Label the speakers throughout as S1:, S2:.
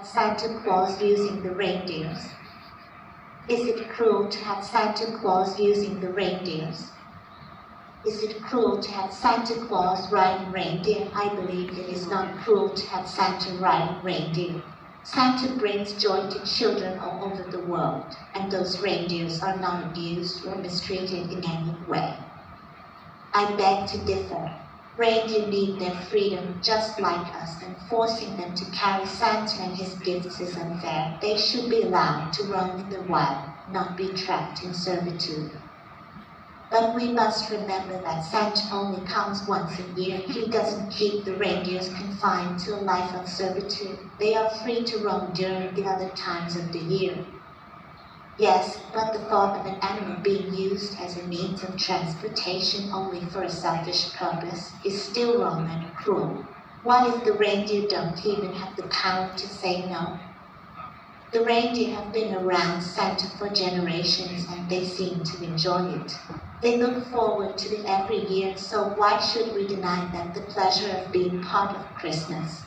S1: have Santa Claus using the reindeers? Is it cruel to have Santa Claus using the reindeers? Is it cruel to have Santa Claus riding reindeer? I believe it is not cruel to have Santa riding reindeer. Santa brings joy to children all over the world, and those reindeers are not abused or mistreated in any way. I beg to differ. Reindeer need their freedom just like us, and forcing them to carry Santa and his gifts is unfair. They should be allowed to roam in the wild, not be trapped in servitude. But we must remember that Santa only comes once a year. He doesn't keep the reindeers confined to a life of servitude. They are free to roam during the other times of the year. Yes, but the thought of an animal being used as a means of transportation only for a selfish purpose is still wrong and cruel. What if the reindeer don't even have the power to say no? The reindeer have been around Santa for generations and they seem to enjoy it. They look forward to it every year, so why should we deny them the pleasure of being part of Christmas?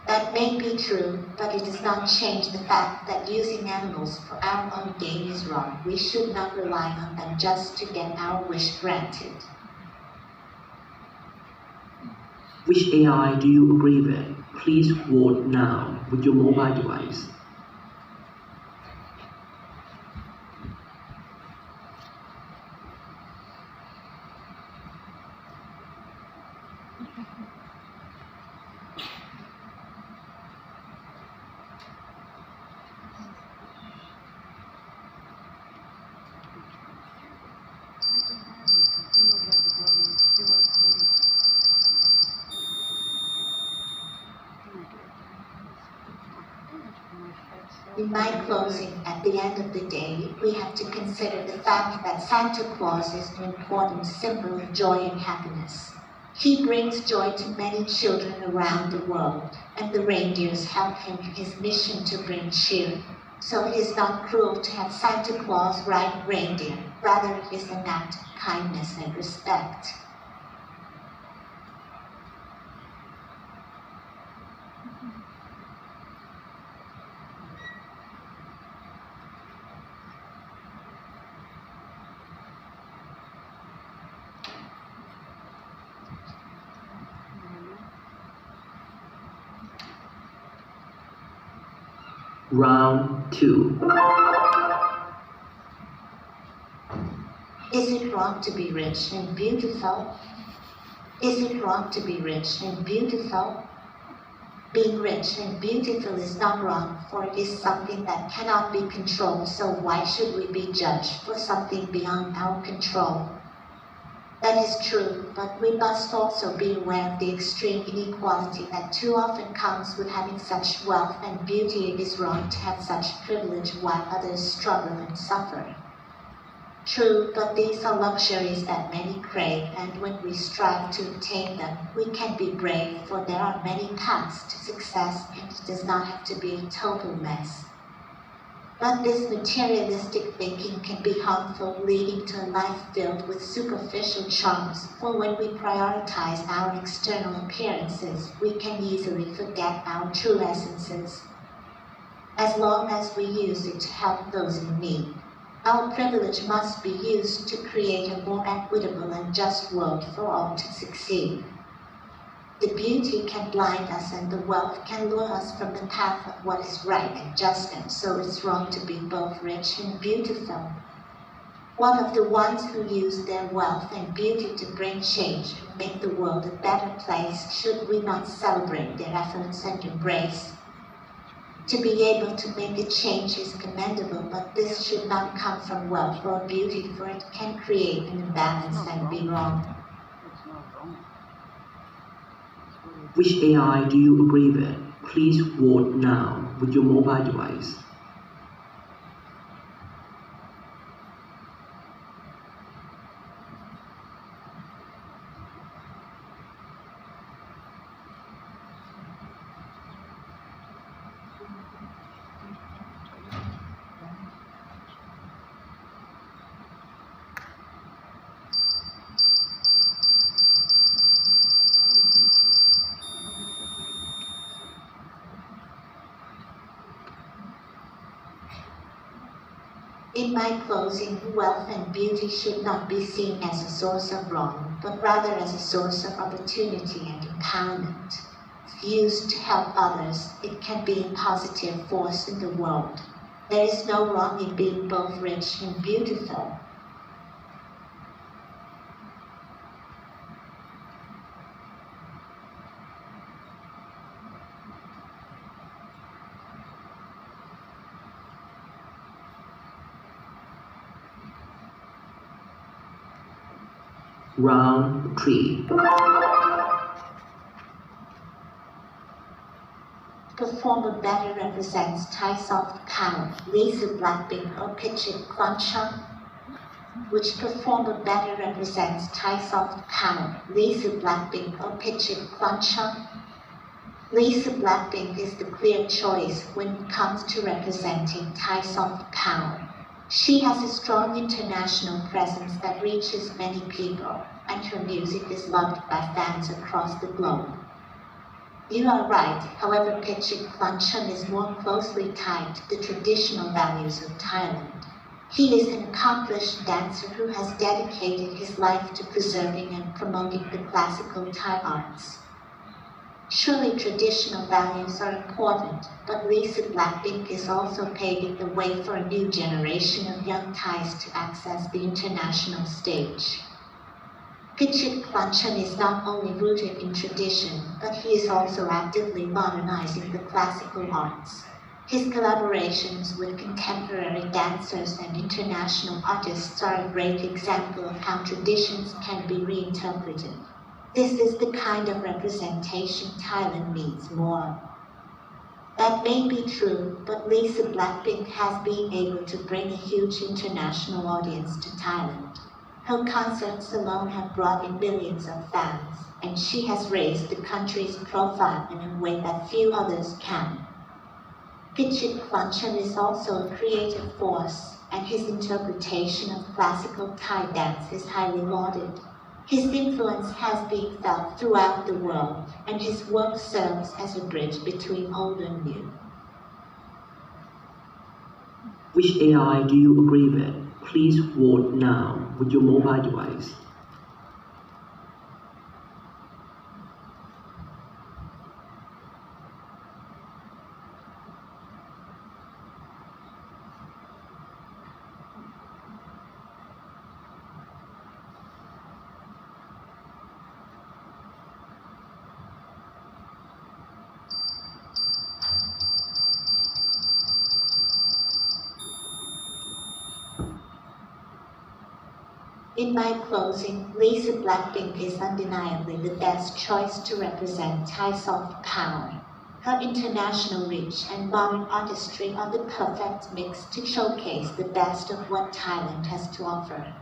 S1: That may be true, but it does not change the fact that using animals for our own gain is wrong. We should not rely on them just to get our wish granted.
S2: Which AI do you agree with? Please vote now with your mobile device.
S1: In my closing, at the end of the day, we have to consider the fact that Santa Claus is an important symbol of joy and happiness. He brings joy to many children around the world, and the reindeers help him in his mission to bring cheer. So it is not cruel to have Santa Claus ride reindeer, rather it is an act of kindness and respect.
S2: Round 2.
S1: Is it wrong to be rich and beautiful? Is it wrong to be rich and beautiful? Being rich and beautiful is not wrong, for it is something that cannot be controlled, so why should we be judged for something beyond our control? That is true, but we must also be aware of the extreme inequality that too often comes with having such wealth and beauty. It is wrong to have such privilege while others struggle and suffer. True, but these are luxuries that many crave, and when we strive to obtain them, we can be brave, for there are many paths to success, and it does not have to be a total mess. But this materialistic thinking can be harmful, leading to a life filled with superficial charms, for when we prioritize our external appearances, we can easily forget our true essences. As long as we use it to help those in need, our privilege must be used to create a more equitable and just world for all to succeed. The beauty can blind us and the wealth can lure us from the path of what is right and just, and so it's wrong to be both rich and beautiful. One of the ones who use their wealth and beauty to bring change and make the world a better place, should we not celebrate their efforts and embrace? To be able to make a change is commendable, but this should not come from wealth or beauty, for it can create an imbalance and be wrong.
S2: Which AI do you agree with? Please vote now with your mobile device.
S1: In my closing, wealth and beauty should not be seen as a source of wrong, but rather as a source of opportunity and empowerment. If used to help others, it can be a positive force in the world. There is no wrong in being both rich and beautiful.
S2: Round 3.
S1: Performer better represents Thai soft power, Lisa Blackpink or Pitchit Kwanchang. Which performer better represents Thai soft power, Lisa Blackpink or Pitchit Kwanchang? Lisa Blackpink is the clear choice when it comes to representing Thai soft power. She has a strong international presence that reaches many people, and her music is loved by fans across the globe. You are right, however, Pitchit Kwanchang is more closely tied to the traditional values of Thailand. He is an accomplished dancer who has dedicated his life to preserving and promoting the classical Thai arts. Surely traditional values are important, but Lisa Blackpink is also paving the way for a new generation of young Thais to access the international stage. Pitchit Kwanchang is not only rooted in tradition, but he is also actively modernizing the classical arts. His collaborations with contemporary dancers and international artists are a great example of how traditions can be reinterpreted. This is the kind of representation Thailand needs more. That may be true, but Lisa Blackpink has been able to bring a huge international audience to Thailand. Her concerts alone have brought in millions of fans, and she has raised the country's profile in a way that few others can. Pitchit Kwanchang is also a creative force, and his interpretation of classical Thai dance is highly lauded. His influence has been felt throughout the world, and his work serves as a bridge between old and new.
S2: Which AI do you agree with? Please vote now with your mobile device.
S1: In my closing, Lisa Blackpink is undeniably the best choice to represent Thai soft power. Her international reach and modern artistry are the perfect mix to showcase the best of what Thailand has to offer.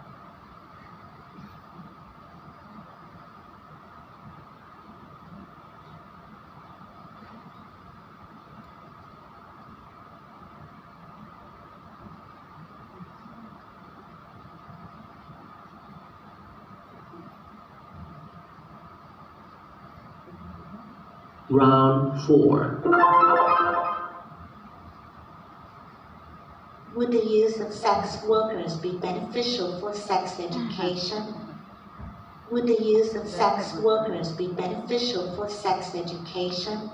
S2: Round 4.
S1: Would the use of sex workers be beneficial for sex education? Would the use of sex workers be beneficial for sex education?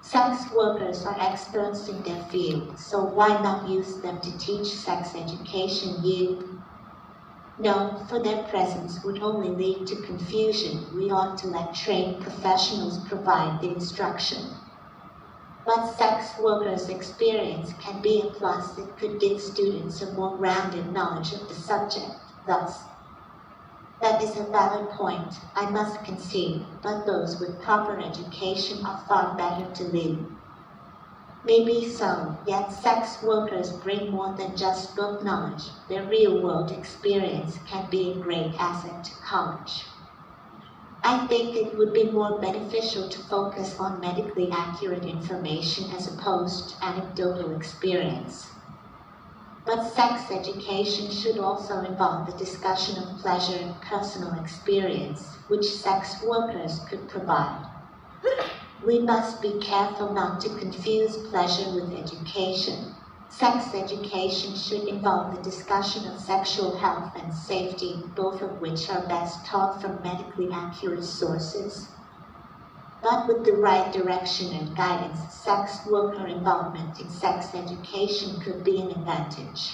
S1: Sex workers are experts in their field, so why not use them to teach sex education youth? No, for their presence would only lead to confusion. We ought to let trained professionals provide the instruction. But sex workers' experience can be a plus that could give students a more rounded knowledge of the subject. Thus, that is a valid point, I must concede, but those with proper education are far better to live. Maybe so, yet sex workers bring more than just book knowledge. Their real-world experience can be a great asset to college. I think it would be more beneficial to focus on medically accurate information as opposed to anecdotal experience. But sex education should also involve the discussion of pleasure and personal experience, which sex workers could provide. We must be careful not to confuse pleasure with education. Sex education should involve the discussion of sexual health and safety, both of which are best taught from medically accurate sources. But with the right direction and guidance, sex worker involvement in sex education could be an advantage.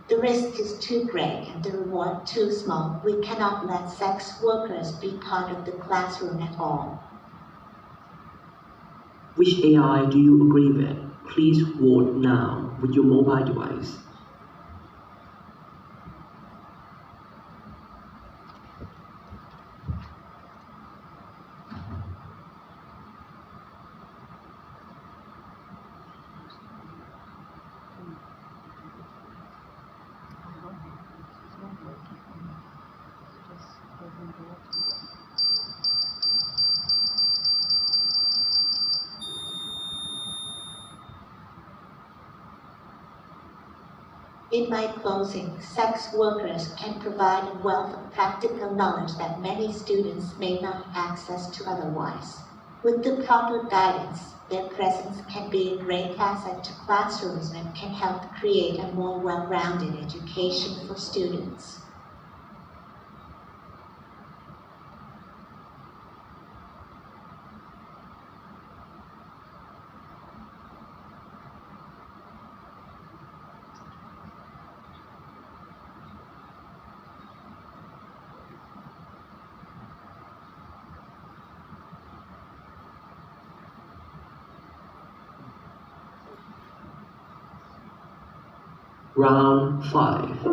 S1: The risk is too great and the reward too small. We cannot let sex workers be part of the classroom at all.
S2: Which AI do you agree with? Please vote now with your mobile device.
S1: In my closing, sex workers can provide a wealth of practical knowledge that many students may not have access to otherwise. With the proper guidance, their presence can be a great asset to classrooms and can help create a more well-rounded education for students.
S2: Round 5.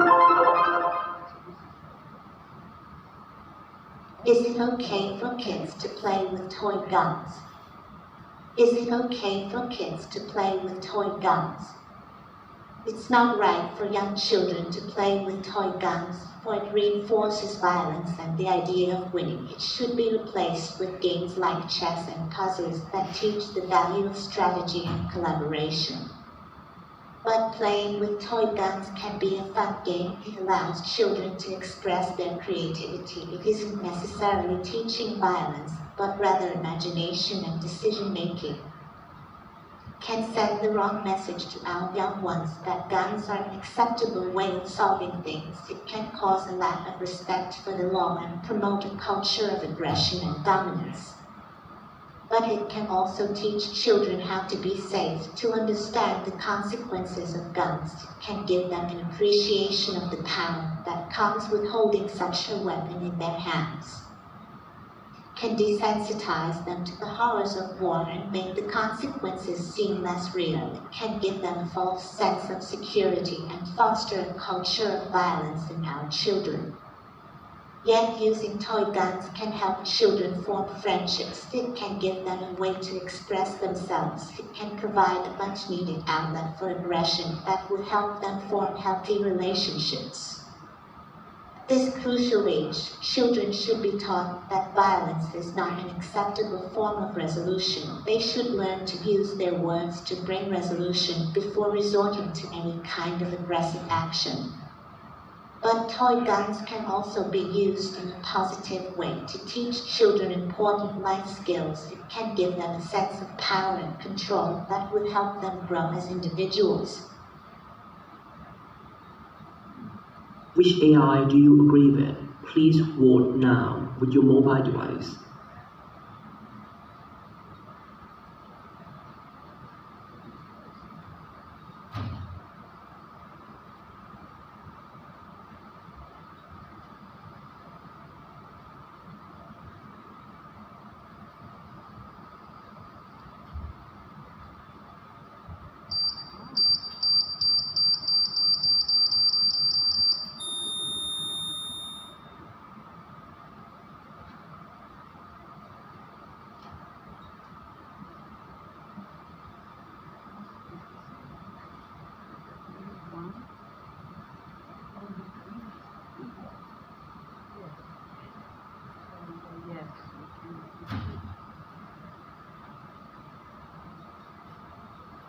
S1: Is it okay for kids to play with toy guns? Is it okay for kids to play with toy guns? It's not right for young children to play with toy guns, for it reinforces violence and the idea of winning. It should be replaced with games like chess and puzzles that teach the value of strategy and collaboration. But playing with toy guns can be a fun game. It allows children to express their creativity. It isn't necessarily teaching violence, but rather imagination and decision-making. Can send the wrong message to our young ones that guns are an acceptable way of solving things. It can cause a lack of respect for the law and promote a culture of aggression and dominance. But it can also teach children how to be safe, to understand the consequences of guns. It can give them an appreciation of the power that comes with holding such a weapon in their hands. Can desensitize them to the horrors of war and make the consequences seem less real. It can give them a false sense of security and foster a culture of violence in our children. Yet using toy guns can help children form friendships. It can give them a way to express themselves. It can provide a much-needed outlet for aggression that will help them form healthy relationships. At this crucial age, children should be taught that violence is not an acceptable form of resolution. They should learn to use their words to bring resolution before resorting to any kind of aggressive action. But toy guns can also be used in a positive way to teach children important life skills. It can give them a sense of power and control that would help them grow as individuals.
S2: Which AI do you agree with? Please vote now with your mobile device.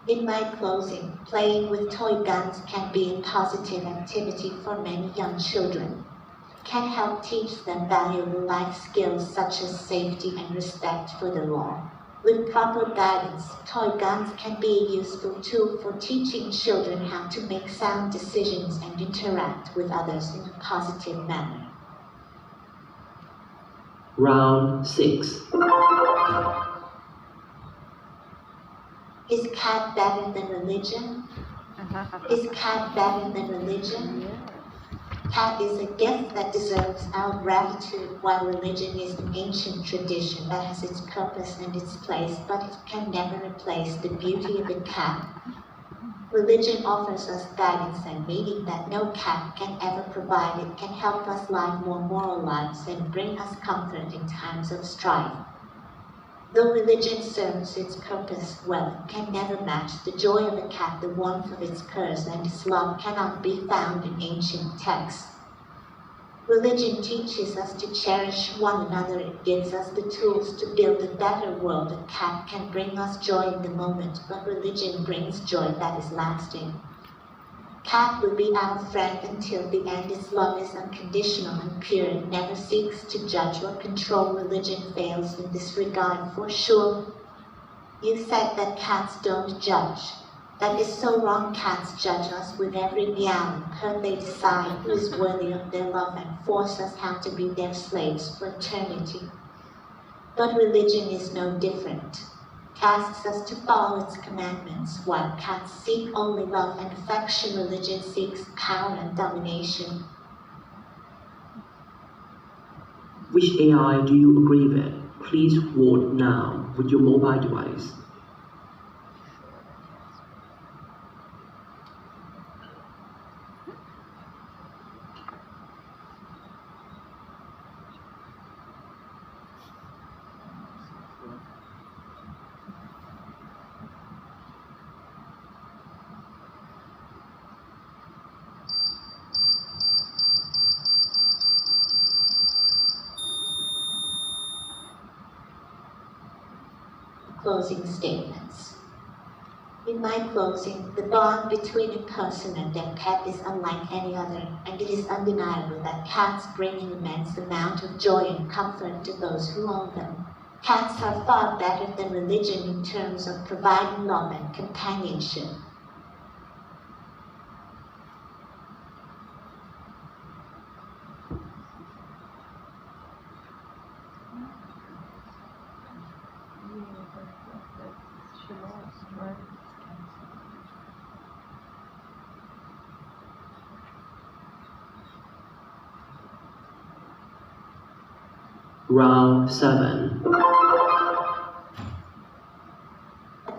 S1: In my closing, playing with toy guns can be a positive activity for many young children. It can help teach them valuable life skills such as safety and respect for the law. With proper guidance, toy guns can be a useful tool for teaching children how to make sound decisions and interact with others in a positive manner.
S2: Round 6.
S1: Is cat better than religion? Is cat better than religion? Cat is a gift that deserves our gratitude, while religion is an ancient tradition that has its purpose and its place, but it can never replace the beauty of a cat. Religion offers us guidance and meaning that no cat can ever provide. It can help us live more moral lives and bring us comfort in times of strife. Though religion serves its purpose well, it can never match the joy of a cat, the warmth of its purrs, and its love cannot be found in ancient texts. Religion teaches us to cherish one another. It gives us the tools to build a better world. A cat can bring us joy in the moment, but religion brings joy that is lasting. Cat will be our friend until the end. Its love is unconditional and pure. It never seeks to judge or control. Religion fails in this regard for sure. You said that cats don't judge. That is so wrong. Cats judge us with every meow and purr. They decide who is worthy of their love and force us how to be their slaves for eternity. But religion is no different. Asks us to follow its commandments, while cats seek only love and affection. Religion seeks power and domination.
S2: Which AI do you agree with? Please vote now with your mobile device.
S1: Closing statements. In my closing, the bond between a person and their pet is unlike any other, and it is undeniable that cats bring an immense amount of joy and comfort to those who own them. Cats are far better than religion in terms of providing love and companionship.
S2: Round 7.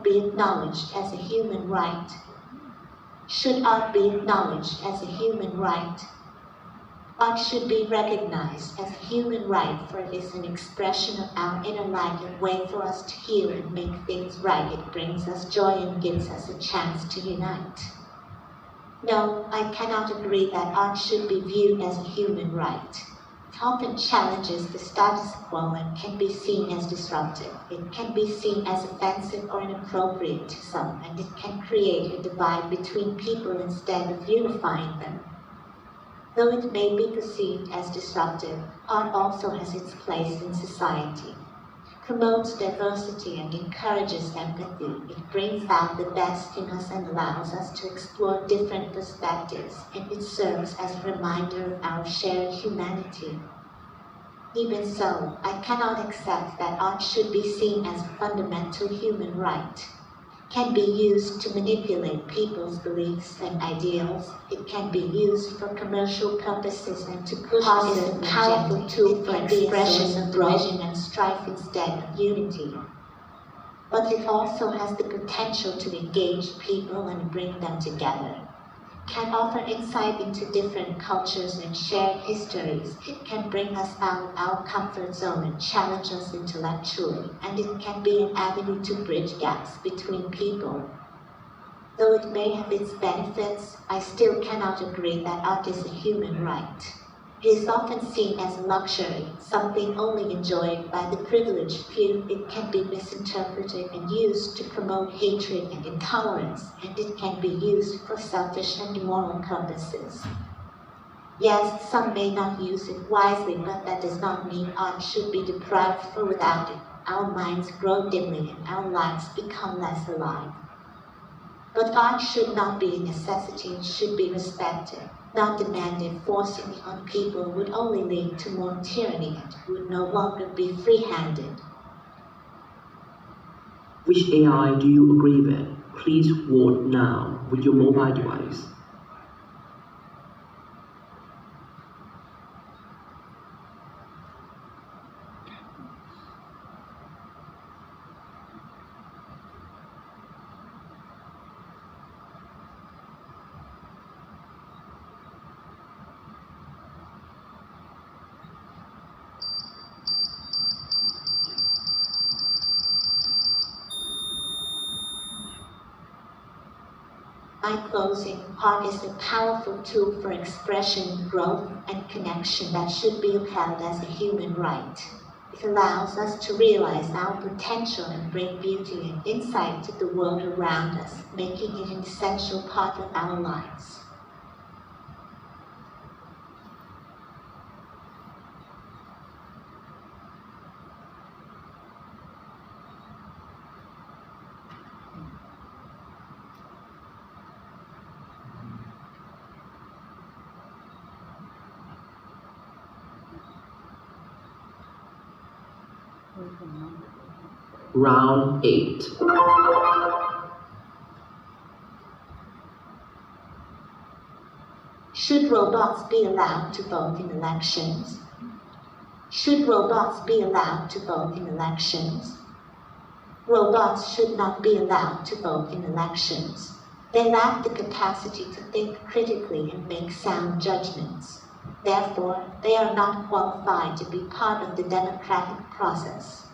S1: Be acknowledged as a human right. Should art be acknowledged as a human right? Art should be recognized as a human right, for it is an expression of our inner light, a way for us to heal and make things right. It brings us joy and gives us a chance to unite. No, I cannot agree that art should be viewed as a human right. It often challenges the status quo and can be seen as disruptive. It can be seen as offensive or inappropriate to some, and it can create a divide between people instead of unifying them. Though it may be perceived as disruptive, art also has its place in society. It promotes diversity and encourages empathy. It brings out the best in us and allows us to explore different perspectives, and it serves as a reminder of our shared humanity. Even so, I cannot accept that art should be seen as a fundamental human right. It can be used to manipulate people's beliefs and ideals. It can be used for commercial purposes and to push art is a powerful tool for expression of division and strife instead of unity. But it also has the potential to engage people and bring them together. It can offer insight into different cultures and shared histories. It can bring us out of our comfort zone and challenge us intellectually, and it can be an avenue to bridge gaps between people. Though it may have its benefits, I still cannot agree that art is a human right. It is often seen as a luxury, something only enjoyed by the privileged few. It can be misinterpreted and used to promote hatred and intolerance, and it can be used for selfish and immoral purposes. Yes, some may not use it wisely, but that does not mean art should be deprived, for without it, our minds grow dimly and our lives become less alive. But art should not be a necessity, it should be respected, not demanded forcibly on people would only lead to more tyranny and would no longer be free-handed.
S2: Which AI do you agree with? Please vote now with your mobile device.
S1: My closing part is a powerful tool for expression, growth, and connection that should be upheld as a human right. It allows us to realize our potential and bring beauty and insight to the world around us, making it an essential part of our lives.
S2: Round 8.
S1: Should robots be allowed to vote in elections? Should robots be allowed to vote in elections? Robots should not be allowed to vote in elections. They lack the capacity to think critically and make sound judgments. Therefore, they are not qualified to be part of the democratic process.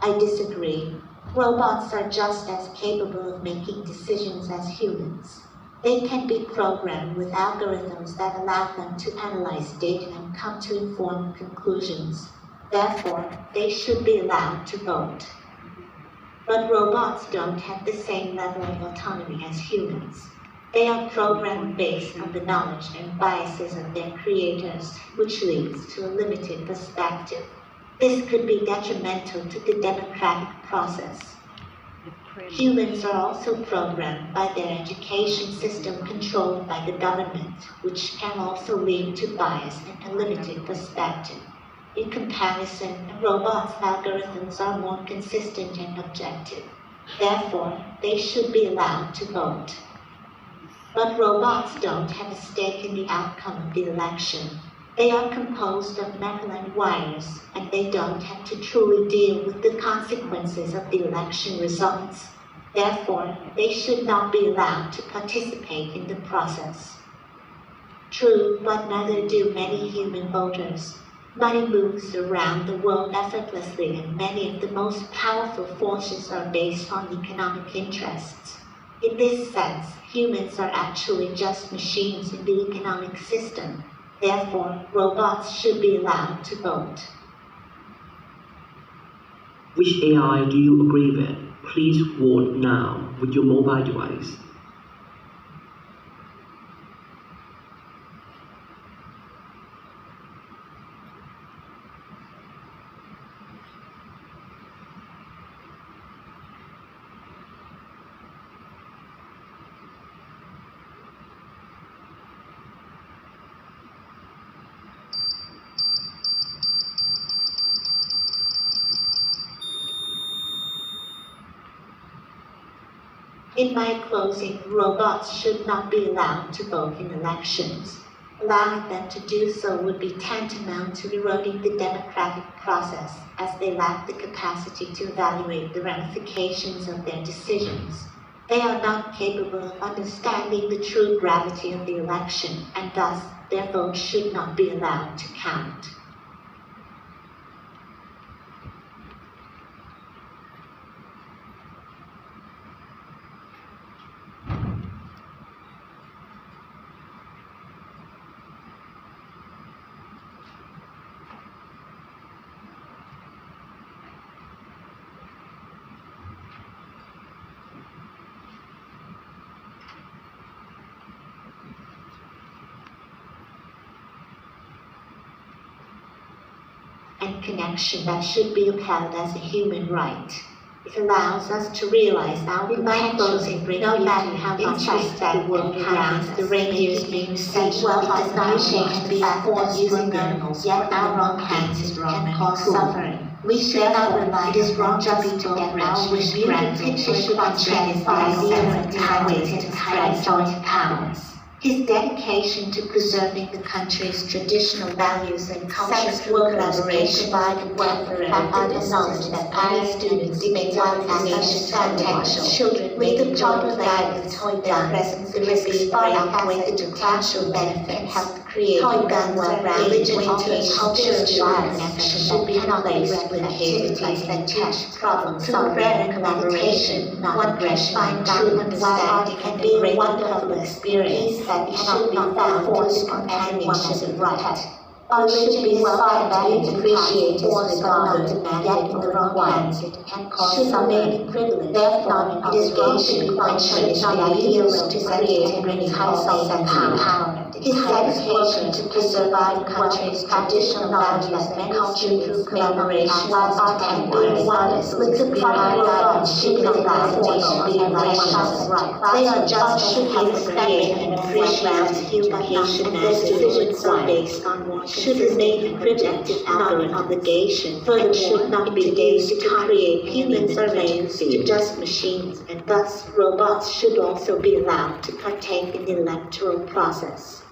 S1: I disagree. Robots are just as capable of making decisions as humans. They can be programmed with algorithms that allow them to analyze data and come to informed conclusions. Therefore, they should be allowed to vote. But robots don't have the same level of autonomy as humans. They are programmed based on the knowledge and biases of their creators, which leads to a limited perspective. This could be detrimental to the democratic process. Humans are also programmed by their education system controlled by the government, which can also lead to bias and a limited perspective. In comparison, robots' algorithms are more consistent and objective. Therefore, they should be allowed to vote. But robots don't have a stake in the outcome of the election. They are composed of metal and wires, and they don't have to truly deal with the consequences of the election results. Therefore, they should not be allowed to participate in the process. True, but neither do many human voters. Money moves around the world effortlessly, and many of the most powerful forces are based on economic interests. In this sense, humans are actually just machines in the economic system. Therefore, robots should be allowed to vote.
S2: Which AI do you agree with? Please vote now with your mobile device.
S1: In my closing, robots should not be allowed to vote in elections. Allowing them to do so would be tantamount to eroding the democratic process, as they lack the capacity to evaluate the ramifications of their decisions. They are not capable of understanding the true gravity of the election, and thus their vote should not be allowed to count. and connection that should be upheld as a human right. It allows us to realize our potentials in great beauty, no matter how much respect the world around us. The reindeers being received well does not change the fact that using animals, yet our own hands is wrong and cause suffering. We should not rely it is wrong just to get our wish granted. It should not transcend the different highways to spread joint powers. His dedication to preserving the country's traditional values and culture through collaboration provided welfare and the knowledge that many students make one as nation's potential. Children with the proper guidance, their presence in the far outweigh the classroom benefit and help create toy-gun well-rounded culture connection should be replaced with activities that teach problem-solving and collaboration, not aggression, find true understanding and be a wonderful experience that cannot be found through companionship and right. All should be well-valued, appreciated, regarded, yet in the wrong hands it can cause suffering. Therefore, it is wrong to be functioned on the ideals to create and bring households and power. His dedication to preserve the country's traditional values and culture through collaboration was contemporary ones with the proper guidance should not be rational right. They are just should be respected and appreciated. Education as decisions are based on what should remain a projected outward obligation and should not be used to create human surveillance to just machines, and thus robots should also be allowed to partake in the electoral process.